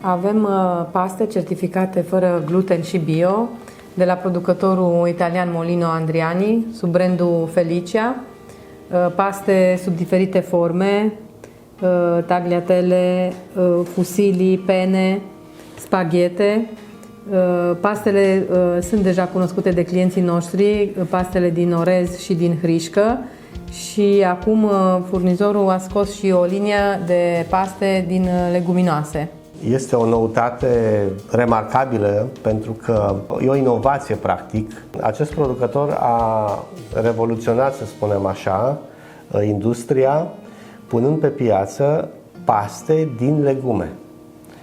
Avem paste certificate fără gluten și bio de la producătorul italian Molino Andriani sub brandul Felicia. Paste sub diferite forme, tagliatelle, fusilli, pene, spaghete. Pastele sunt deja cunoscute de clienții noștri, pastele din orez și din hrișcă, și acum furnizorul a scos și o linie de paste din leguminoase. Este o noutate remarcabilă pentru că e o inovație practic. Acest producător a revoluționat, să spunem așa, industria, punând pe piață paste din legume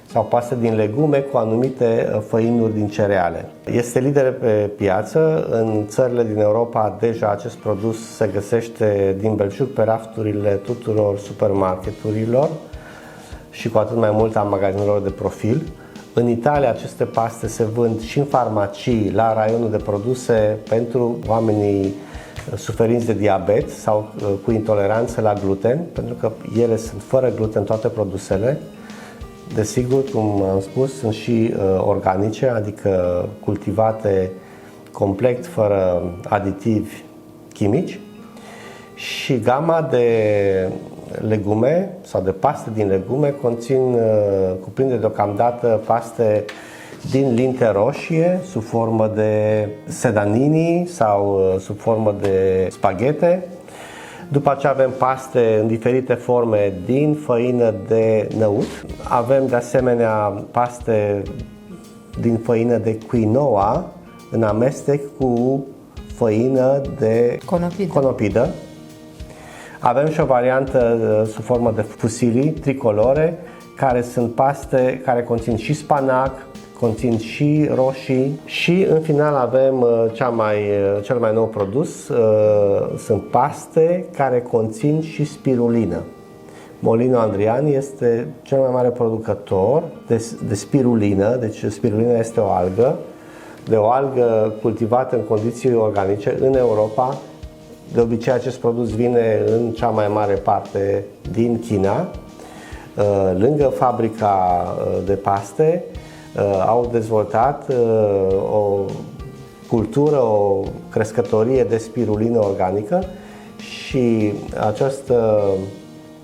sau paste din legume cu anumite făinuri din cereale. Este lider pe piață. În țările din Europa deja acest produs se găsește din belșug pe rafturile tuturor supermarketurilor și cu atât mai mult a magazinelor de profil. În Italia aceste paste se vând și în farmacii, la raionul de produse pentru oamenii suferinți de diabet sau cu intoleranță la gluten, pentru că ele sunt fără gluten toate produsele. Desigur, cum am spus, sunt și organice, adică cultivate complet, fără aditivi chimici. Și gama de legume sau de paste din legume cuprinde deocamdată paste din linte roșie sub formă de sedanini sau sub formă de spaghete. După aceea avem paste în diferite forme din făină de năut. Avem de asemenea paste din făină de quinoa în amestec cu făină de conopidă. Avem și o variantă sub formă de fusilli tricolore, care sunt paste care conțin și spanac, conțin și roșii, și în final avem cel mai nou produs, sunt paste care conțin și spirulină. Molino Andriani este cel mai mare producător de spirulină, deci spirulina este o algă cultivată în condiții organice în Europa. De obicei acest produs vine în cea mai mare parte din China. Lângă fabrica de paste au dezvoltat o cultură, o crescătorie de spirulină organică și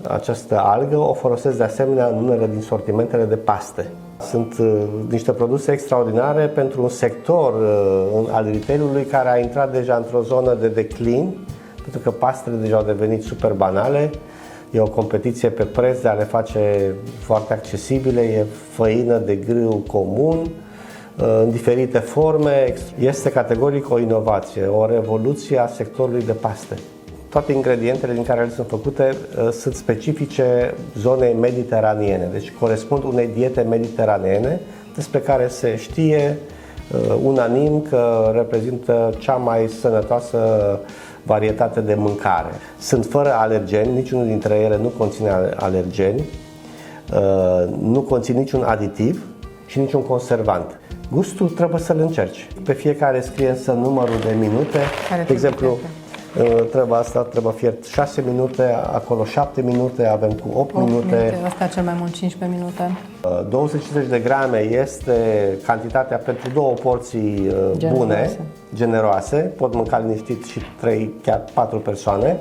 această algă o folosesc de asemenea în unele din sortimentele de paste. Sunt niște produse extraordinare pentru un sector al retail-ului care a intrat deja într-o zonă de declin, pentru că pastele deja au devenit super banale. E o competiție pe preț de a le face foarte accesibile, e făină de grâu comun, în diferite forme. Este categoric o inovație, o revoluție a sectorului de paste. Toate ingredientele din care ele sunt făcute sunt specifice zonei mediteraniene, deci corespund unei diete mediteraneene despre care se știe unanim că reprezintă cea mai sănătoasă varietate de mâncare. Sunt fără alergeni, niciunul dintre ele nu conține alergeni, nu conține niciun aditiv și niciun conservant. Gustul trebuie să-l încerci. Pe fiecare scrie însă numărul de minute. De exemplu, trebuie fiert 6 minute, acolo 7 minute, avem cu 8 minute. Asta cel mai mult 15 minute. 250 de grame este cantitatea pentru două porții bune, generoase. Pot mânca liniștit și 3, chiar 4 persoane,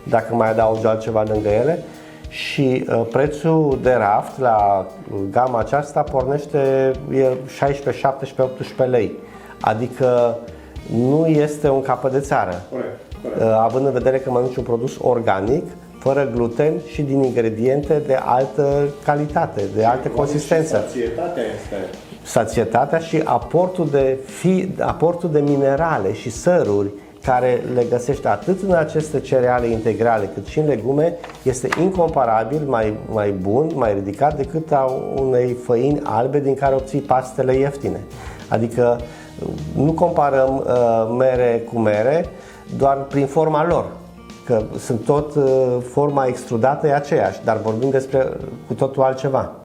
dacă mai adaugi altceva lângă ele. Și prețul de raft la gama aceasta pornește 16, 17, 18 lei. Adică nu este un capăt de țară. Corect. Având în vedere că mănânci un produs organic, fără gluten și din ingrediente de altă calitate, de altă consistență. Sațietatea este. Sațietatea și aportul de minerale și săruri care le găsești atât în aceste cereale integrale cât și în legume este incomparabil mai bun, mai ridicat decât a unei făini albe din care obții pastele ieftine. Adică nu comparăm mere cu mere doar prin forma lor, că sunt tot forma extrudată e aceeași, dar vorbim despre cu totul altceva.